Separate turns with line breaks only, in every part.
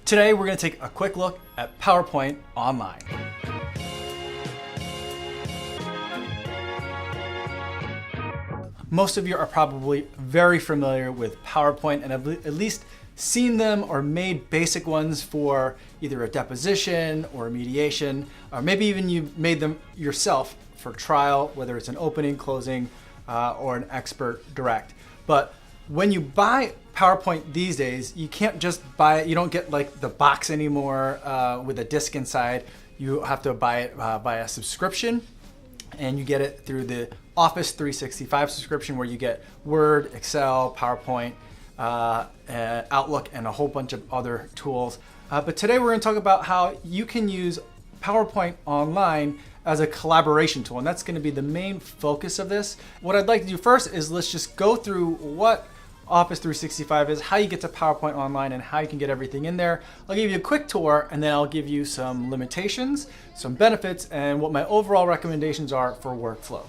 Today we're going to take a quick look at PowerPoint Online. Most of you are probably very familiar with PowerPoint and have at least seen them or made basic ones for either a deposition or a mediation, or maybe even you made them yourself for trial, whether it's an opening, closing, or an expert direct. But when you buy PowerPoint these days, you can't just buy it. You don't get like the box anymore with a disc inside. You have to buy it by a subscription, and you get it through the Office 365 subscription, where you get Word, Excel, PowerPoint, Outlook, and a whole bunch of other tools. But today we're going to talk about how you can use PowerPoint Online as a collaboration tool, and that's going to be the main focus of this. What I'd like to do first is let's just go through what Office 365 is, how you get to PowerPoint Online, and how you can get everything in there. I'll give you a quick tour, and then I'll give you some limitations, some benefits, and what my overall recommendations are for workflow.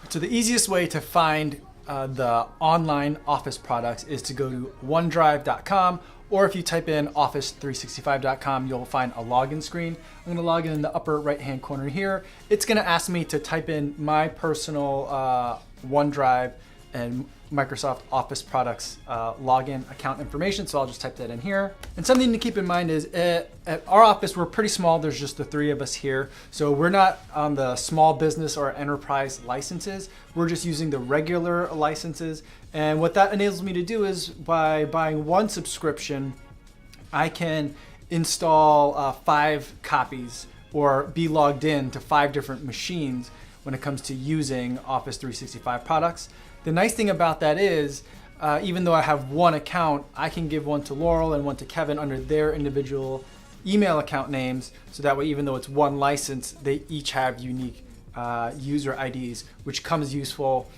So the easiest way to find the online Office products is to go to OneDrive.com, or if you type in Office365.com, you'll find a login screen. I'm going to log in the upper right-hand corner here. It's going to ask me to type in my personal OneDrive and Microsoft Office products login account information, so I'll just type that in here. And something to keep in mind is at our office, we're pretty small. There's just the three of us here, so we're not on the small business or enterprise licenses. We're just using the regular licenses, and what that enables me to do is by buying one subscription, I can install 5 copies or be logged in to 5 different machines when it comes to using Office 365 products. The nice thing about that is, even though I have one account, I can give one to Laurel and one to Kevin under their individual email account names, so that way, even though it's one license, they each have unique user IDs, which becomes useful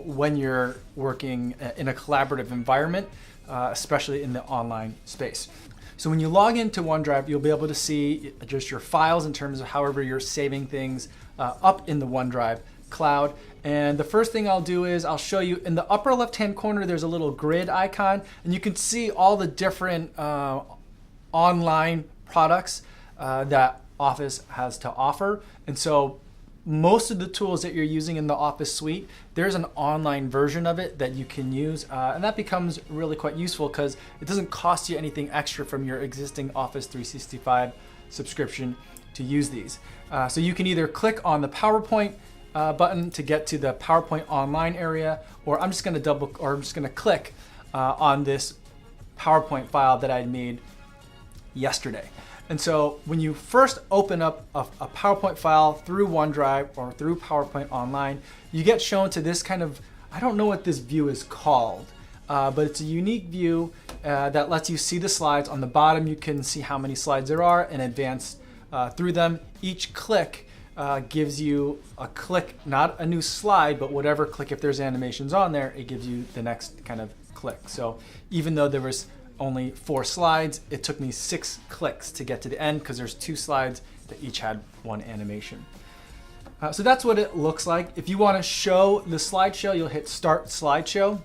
when you're working in a collaborative environment, especially in the online space. So when you log into OneDrive, you'll be able to see just your files in terms of however you're saving things up in the OneDrive cloud. And the first thing I'll do is I'll show you in the upper left-hand corner, there's a little grid icon, and you can see all the different online products that Office has to offer. And so most of the tools that you're using in the Office suite, there's an online version of it that you can use, and that becomes really quite useful because it doesn't cost you anything extra from your existing Office 365 subscription to use these. So you can either click on the PowerPoint button to get to the PowerPoint Online area, or I'm just going to click on this PowerPoint file that I made yesterday. And so when you first open up a PowerPoint file through OneDrive or through PowerPoint Online, you get shown to this kind of, I don't know what this view is called, but it's a unique view that lets you see the slides. On the bottom, you can see how many slides there are and advance through them. Each click gives you a click, not a new slide, but whatever click, if there's animations on there, it gives you the next kind of click. So even though there was only 4 slides, it took me 6 clicks to get to the end because there's 2 slides that each had 1 animation. So that's what it looks like. If you want to show the slideshow, you'll hit Start Slideshow.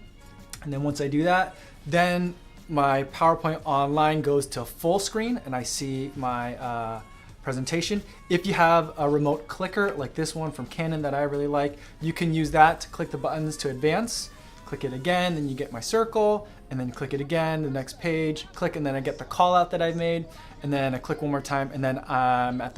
And then once I do that, then my PowerPoint Online goes to full screen and I see my presentation. If you have a remote clicker like this one from Canon that I really like, you can use that to click the buttons to advance. Click it again, then you get my circle, and then click it again, the next page, click, and then I get the call out that I've made, and then I click one more time, and then I'm at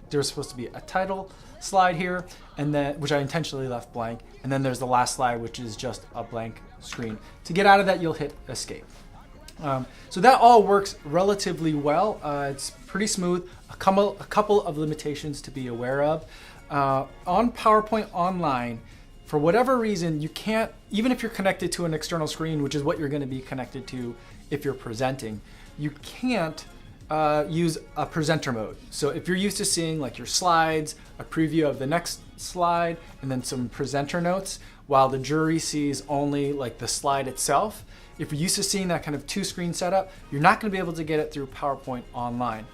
there's supposed to be a title slide here, and then, which I intentionally left blank, and then there's the last slide, which is just a blank screen. To get out of that, you'll hit escape. So that all works relatively well. It's pretty smooth. A couple of limitations to be aware of. On PowerPoint Online, for whatever reason, you can't, even if you're connected to an external screen, which is what you're going to be connected to if you're presenting, you can't use a presenter mode. So if you're used to seeing like your slides, a preview of the next slide, and then some presenter notes, while the jury sees only like the slide itself, if you're used to seeing that kind of 2-screen setup, you're not going to be able to get it through PowerPoint Online.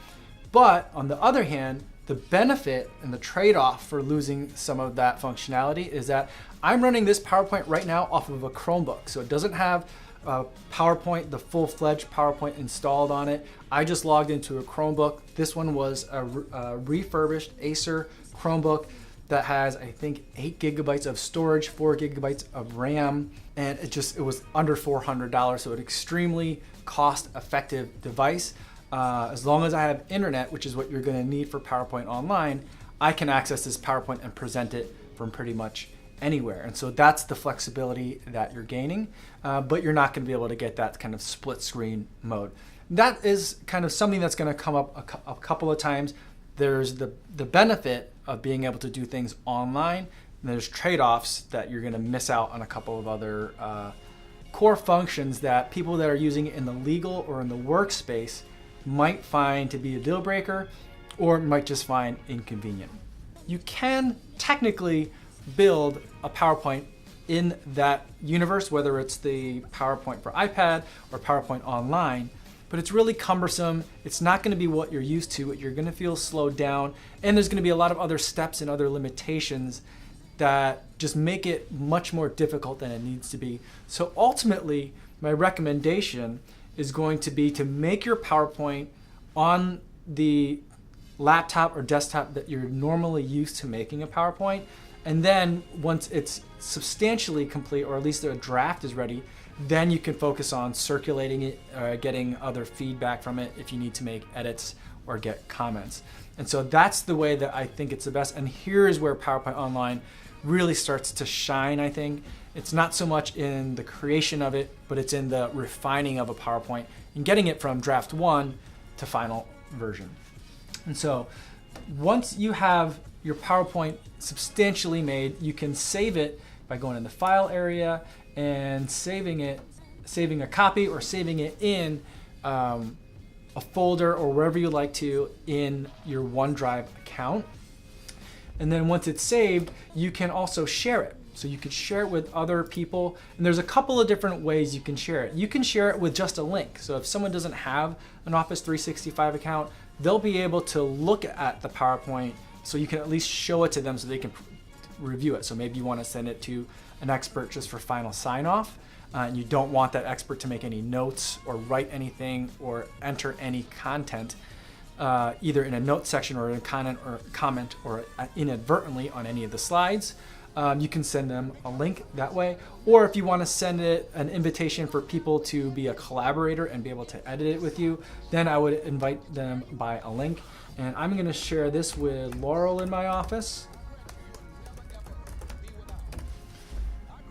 But on the other hand, the benefit and the trade-off for losing some of that functionality is that I'm running this PowerPoint right now off of a Chromebook. So it doesn't have PowerPoint, the full-fledged PowerPoint installed on it. I just logged into a Chromebook. This one was a refurbished Acer Chromebook that has, I think, 8 gigabytes of storage, 4 gigabytes of RAM, and it was under $400, so an extremely cost-effective device. As long as I have internet, which is what you're going to need for PowerPoint Online, I can access this PowerPoint and present it from pretty much anywhere. And so that's the flexibility that you're gaining, but you're not going to be able to get that kind of split screen mode. That is kind of something that's going to come up a couple of times. There's the benefit of being able to do things online, and there's trade-offs that you're going to miss out on a couple of other core functions that people that are using it in the legal or in the workspace might find to be a deal breaker or might just find inconvenient. You can technically build a PowerPoint in that universe, whether it's the PowerPoint for iPad or PowerPoint Online, but it's really cumbersome. It's not going to be what you're used to. You're going to feel slowed down, and there's going to be a lot of other steps and other limitations that just make it much more difficult than it needs to be. So ultimately, my recommendation is going to be to make your PowerPoint on the laptop or desktop that you're normally used to making a PowerPoint. And then once it's substantially complete, or at least a draft is ready, then you can focus on circulating it, getting other feedback from it if you need to make edits or get comments. And so that's the way that I think it's the best. And here is where PowerPoint Online really starts to shine, I think. It's not so much in the creation of it, but it's in the refining of a PowerPoint and getting it from draft 1 to final version. And so once you have your PowerPoint substantially made, you can save it by going in the file area and saving a copy or saving it in a folder or wherever you like to in your OneDrive account. And then once it's saved, you can also share it. So you could share it with other people. And there's a couple of different ways you can share it. You can share it with just a link. So if someone doesn't have an Office 365 account, they'll be able to look at the PowerPoint, so you can at least show it to them so they can review it. So maybe you want to send it to an expert just for final sign-off, and you don't want that expert to make any notes or write anything or enter any content, either in a note section or in a comment or inadvertently on any of the slides. You can send them a link that way. Or if you want to send it an invitation for people to be a collaborator and be able to edit it with you, then I would invite them by a link. And I'm going to share this with Laurel in my office.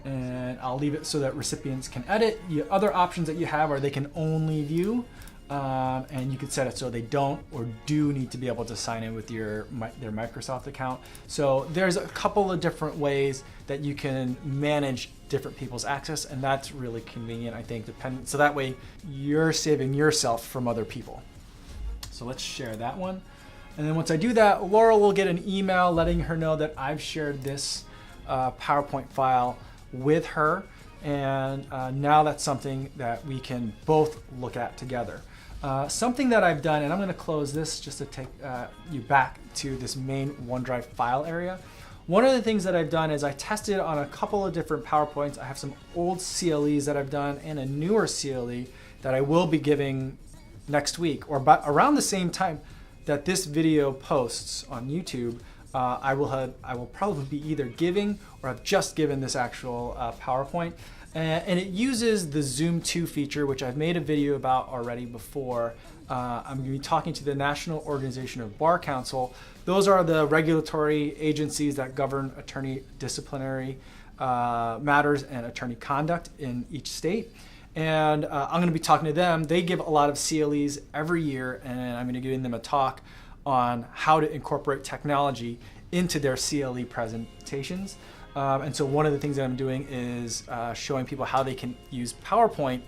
And I'll leave it so that recipients can edit. The other options that you have are they can only view, and you can set it so they don't or do need to be able to sign in with their Microsoft account. So there's a couple of different ways that you can manage different people's access, and that's really convenient, I think, so that way you're saving yourself from other people. So let's share that one. And then once I do that, Laurel will get an email letting her know that I've shared this PowerPoint file with her. And now that's something that we can both look at together. Something that I've done, and I'm going to close this just to take you back to this main OneDrive file area. One of the things that I've done is I tested on a couple of different PowerPoints. I have some old CLEs that I've done and a newer CLE that I will be giving next week, or around the same time that this video posts on YouTube. I will probably be either giving or have just given this actual PowerPoint. And it uses the Zoom 2 feature, which I've made a video about already before. I'm going to be talking to the National Organization of Bar Counsel. Those are the regulatory agencies that govern attorney disciplinary matters and attorney conduct in each state. And I'm going to be talking to them. They give a lot of CLEs every year, and I'm going to be giving them a talk on how to incorporate technology into their CLE presentations. And so one of the things that I'm doing is showing people how they can use PowerPoint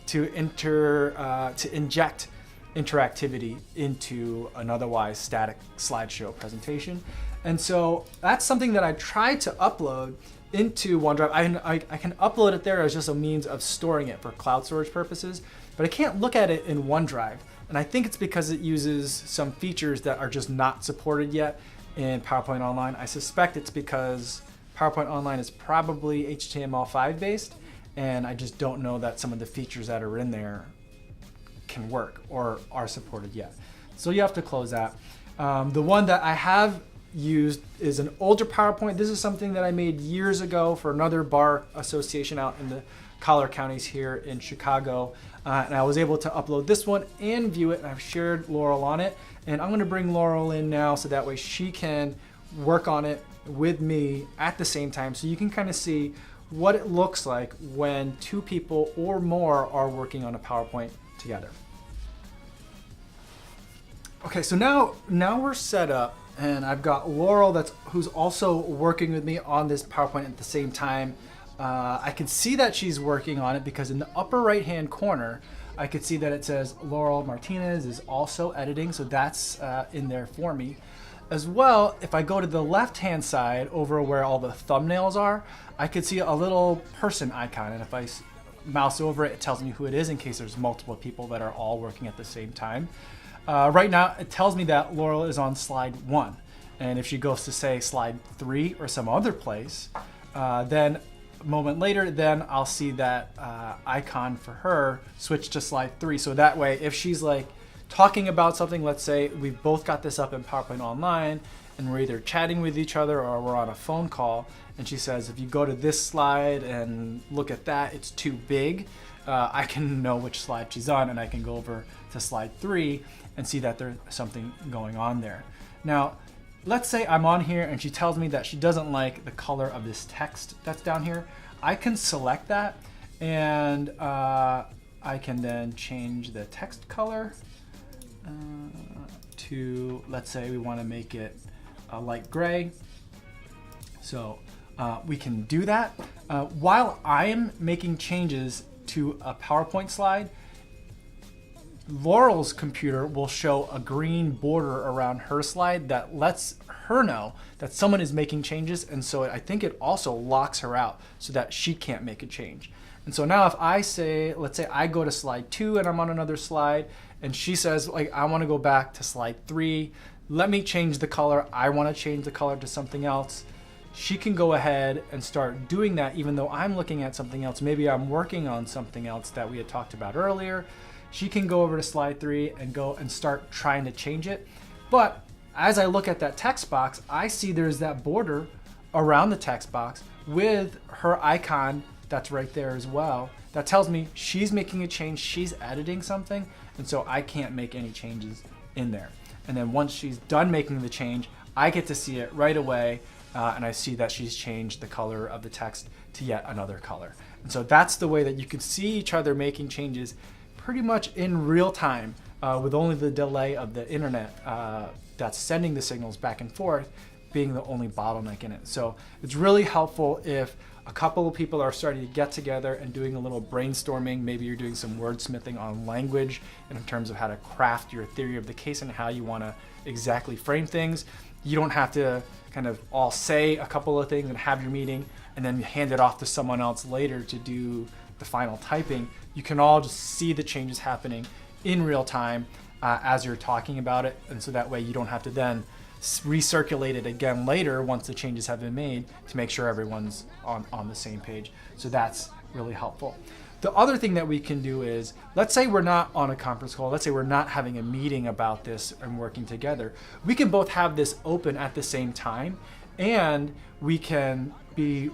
to inject interactivity into an otherwise static slideshow presentation. And so that's something that I tried to upload into OneDrive. I can upload it there as just a means of storing it for cloud storage purposes, but I can't look at it in OneDrive. And I think it's because it uses some features that are just not supported yet in PowerPoint Online. I suspect it's because PowerPoint Online is probably HTML5 based, and I just don't know that some of the features that are in there can work or are supported yet. So you have to close that. The one that I have used is an older PowerPoint. This is something that I made years ago for another bar association out in the Collier counties here in Chicago. And I was able to upload this one and view it, and I've shared Laurel on it. And I'm gonna bring Laurel in now so that way she can work on it with me at the same time, so you can kind of see what it looks like when two people or more are working on a PowerPoint together. Okay, so now we're set up, and I've got Laurel who's also working with me on this PowerPoint at the same time. I can see that she's working on it because in the upper right hand corner I could see that it says Laurel Martinez is also editing, so that's in there for me. As well, if I go to the left hand side over where all the thumbnails are, I could see a little person icon, and if I mouse over it, it tells me who it is in case there's multiple people that are all working at the same time. Right now it tells me that Laurel is on slide 1, and if she goes to say slide 3 or some other place, then a moment later, then I'll see that icon for her switch to slide 3. So that way, if she's like talking about something, let's say we've both got this up in PowerPoint Online and we're either chatting with each other or we're on a phone call, and she says, if you go to this slide and look at that, it's too big, I can know which slide she's on, and I can go over to slide 3 and see that there's something going on there. Now, let's say I'm on here and she tells me that she doesn't like the color of this text that's down here. I can select that, and I can then change the text color to, let's say we want to make it a light gray. So we can do that. While I am making changes to a PowerPoint slide, Laurel's computer will show a green border around her slide that lets her know that someone is making changes, and so I think it also locks her out so that she can't make a change. And so now if I say, let's say I go to slide 2 and I'm on another slide, and she says, like, I want to go back to slide 3, let me change the color, I want to change the color to something else, she can go ahead and start doing that even though I'm looking at something else. Maybe I'm working on something else that we had talked about earlier. She can go over to slide 3 and go and start trying to change it. But as I look at that text box, I see there's that border around the text box with her icon that's right there as well. That tells me she's making a change, she's editing something, and so I can't make any changes in there. And then once she's done making the change, I get to see it right away, and I see that she's changed the color of the text to yet another color. And so that's the way that you can see each other making changes pretty much in real time, with only the delay of the internet that's sending the signals back and forth being the only bottleneck in it. So it's really helpful if a couple of people are starting to get together and doing a little brainstorming. Maybe you're doing some wordsmithing on language in terms of how to craft your theory of the case and how you want to exactly frame things. You don't have to kind of all say a couple of things and have your meeting and then hand it off to someone else later to do the final typing. You can all just see the changes happening in real time as you're talking about it, and so that way you don't have to then recirculate it again later once the changes have been made to make sure everyone's on the same page. So that's really helpful. The other thing that we can do is, let's say we're not on a conference call, let's say we're not having a meeting about this and working together. We can both have this open at the same time, and we can be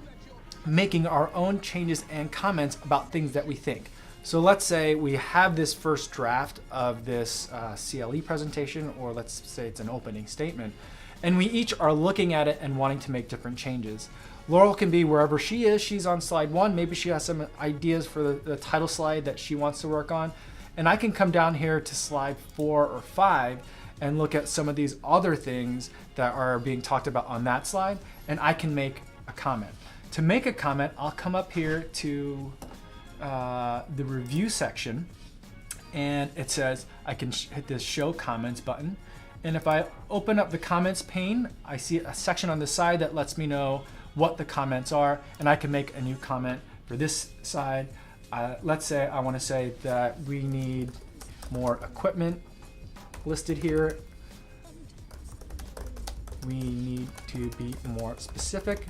making our own changes and comments about things that we think. So let's say we have this first draft of this CLE presentation, or let's say it's an opening statement, and we each are looking at it and wanting to make different changes. Laurel can be wherever she is. She's on slide 1. Maybe she has some ideas for the title slide that she wants to work on. And I can come down here to slide 4 or 5 and look at some of these other things that are being talked about on that slide, and I can make a comment. To make a comment, I'll come up here to the review section, and it says I can hit this show comments button, and if I open up the comments pane, I see a section on the side that lets me know what the comments are, and I can make a new comment for this side. Let's say I want to say that we need more equipment listed here. We need to be more specific.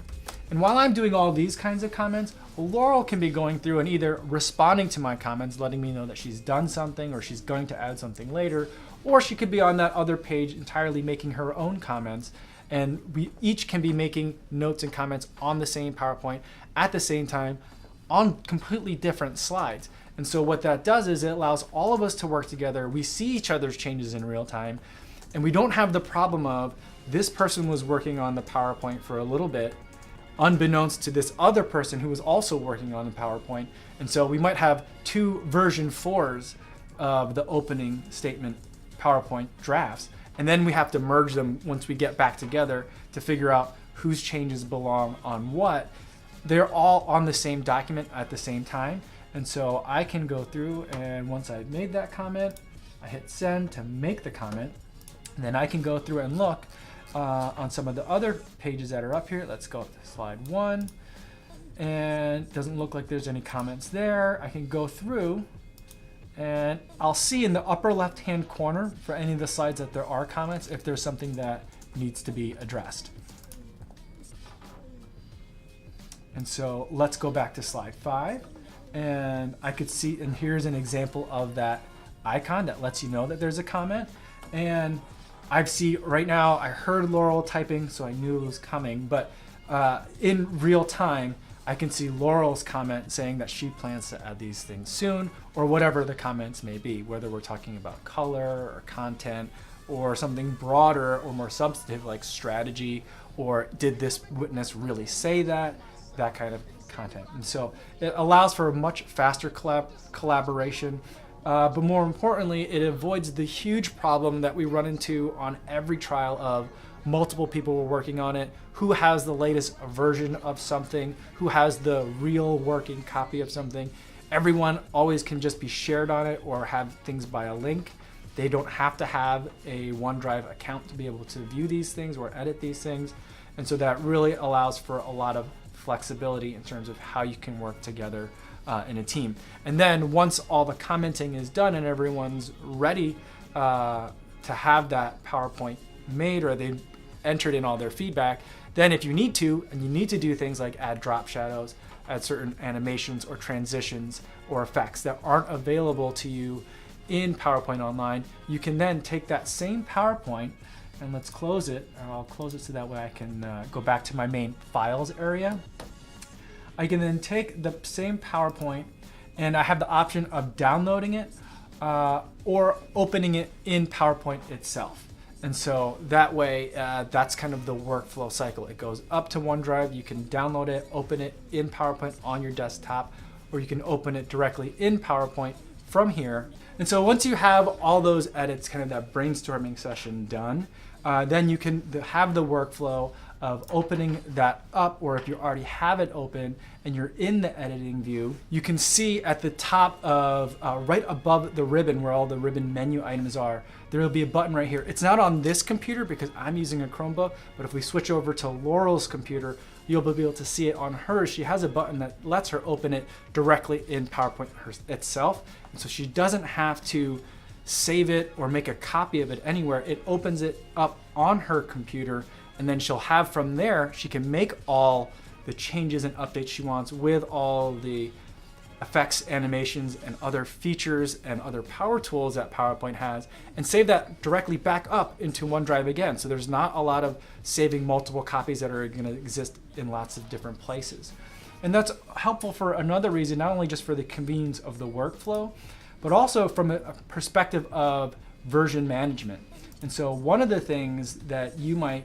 And while I'm doing all these kinds of comments, Laurel can be going through and either responding to my comments, letting me know that she's done something or she's going to add something later, or she could be on that other page entirely making her own comments. And we each can be making notes and comments on the same PowerPoint at the same time on completely different slides. And so what that does is it allows all of us to work together. We see each other's changes in real time, and we don't have the problem of this person was working on the PowerPoint for a little bit, unbeknownst to this other person who was also working on the PowerPoint. And so we might have two version 4s of the opening statement PowerPoint drafts, and then we have to merge them once we get back together to figure out whose changes belong on what. They're all on the same document at the same time. And so I can go through, and once I've made that comment, I hit send to make the comment. And then I can go through and look on some of the other pages that are up here. Let's go to slide 1. And it doesn't look like there's any comments there. I can go through, and I'll see in the upper left-hand corner for any of the slides that there are comments if there's something that needs to be addressed. And so let's go back to slide 5. And I could see, and here's an example of that icon that lets you know that there's a comment. And I see right now, I heard Laurel typing, so I knew it was coming. But in real time, I can see Laurel's comment saying that she plans to add these things soon, or whatever the comments may be, whether we're talking about color or content or something broader or more substantive like strategy, or did this witness really say that kind of content. And so it allows for a much faster collaboration, but more importantly, it avoids the huge problem that we run into on every trial of multiple people were working on it, who has the latest version of something, who has the real working copy of something. Everyone always can just be shared on it or have things by a link. They don't have to have a OneDrive account to be able to view these things or edit these things. And so that really allows for a lot of flexibility in terms of how you can work together in a team. And then once all the commenting is done and everyone's ready to have that PowerPoint made, or they've entered in all their feedback, then if you need to, and you need to do things like add drop shadows, add certain animations or transitions or effects that aren't available to you in PowerPoint Online, you can then take that same PowerPoint, and let's close it. I'll close it so that way I can go back to my main files area. I can then take the same PowerPoint, and I have the option of downloading it or opening it in PowerPoint itself. And so that way, that's kind of the workflow cycle. It goes up to OneDrive, you can download it, open it in PowerPoint on your desktop, or you can open it directly in PowerPoint from here. And so once you have all those edits, kind of that brainstorming session done, then you can have the workflow of opening that up, or if you already have it open and you're in the editing view, you can see at the top of, right above the ribbon where all the ribbon menu items are, there will be a button right here. It's not on this computer because I'm using a Chromebook, but if we switch over to Laurel's computer, you'll be able to see it on hers. She has a button that lets her open it directly in PowerPoint itself. And so she doesn't have to save it or make a copy of it anywhere. It opens it up on her computer, and then she'll have from there, she can make all the changes and updates she wants with all the effects, animations, and other features and other power tools that PowerPoint has, and save that directly back up into OneDrive again. So there's not a lot of saving multiple copies that are going to exist in lots of different places. And that's helpful for another reason, not only just for the convenience of the workflow, but also from a perspective of version management. And so one of the things that you might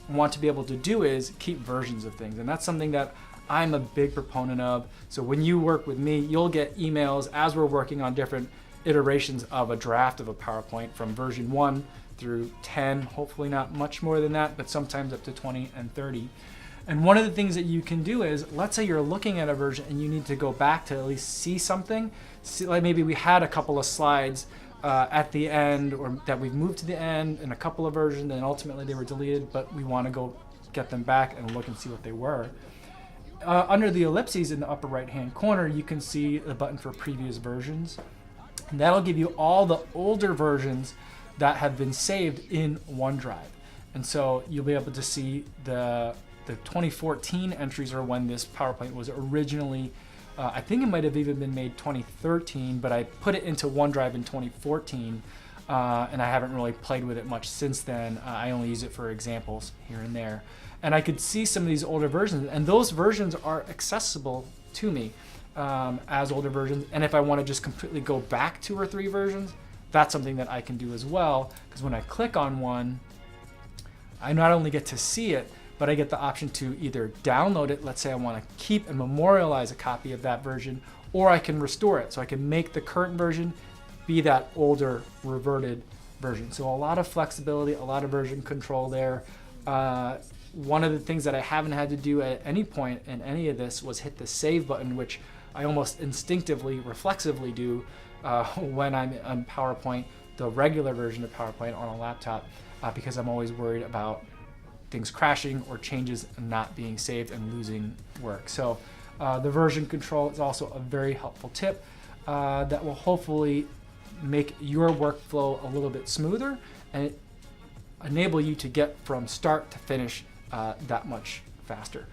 want to be able to do is keep versions of things. And that's something that I'm a big proponent of. So when you work with me, you'll get emails as we're working on different iterations of a draft of a PowerPoint from version 1 through 10, hopefully not much more than that, but sometimes up to 20 and 30. And one of the things that you can do is, let's say you're looking at a version and you need to go back to at least see something. Like maybe we had a couple of slides at the end, or that we've moved to the end in a couple of versions, and ultimately they were deleted, but we want to go get them back and look and see what they were. Under the ellipses in the upper right hand corner, you can see the button for previous versions. And that'll give you all the older versions that have been saved in OneDrive. And so you'll be able to see the the 2014 entries are when this PowerPoint was originally, I think it might have even been made 2013, but I put it into OneDrive in 2014, and I haven't really played with it much since then. I only use it for examples here and there. And I could see some of these older versions, and those versions are accessible to me as older versions. And if I want to just completely go back 2 or 3 versions, that's something that I can do as well, because when I click on one, I not only get to see it, but I get the option to either download it. Let's say I want to keep and memorialize a copy of that version, or I can restore it. So I can make the current version be that older reverted version. So a lot of flexibility, a lot of version control there. One of the things that I haven't had to do at any point in any of this was hit the save button, which I almost instinctively, reflexively do when I'm on PowerPoint, the regular version of PowerPoint on a laptop, because I'm always worried about things crashing or changes not being saved and losing work. So the version control is also a very helpful tip that will hopefully make your workflow a little bit smoother and enable you to get from start to finish that much faster.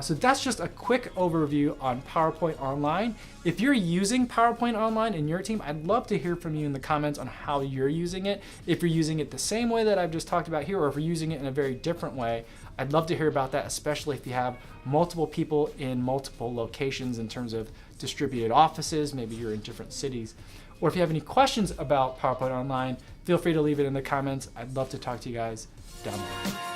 So that's just a quick overview on PowerPoint Online. If you're using PowerPoint Online in your team, I'd love to hear from you in the comments on how you're using it. If you're using it the same way that I've just talked about here, or if you're using it in a very different way, I'd love to hear about that, especially if you have multiple people in multiple locations in terms of distributed offices, maybe you're in different cities. Or if you have any questions about PowerPoint Online, feel free to leave it in the comments. I'd love to talk to you guys down there.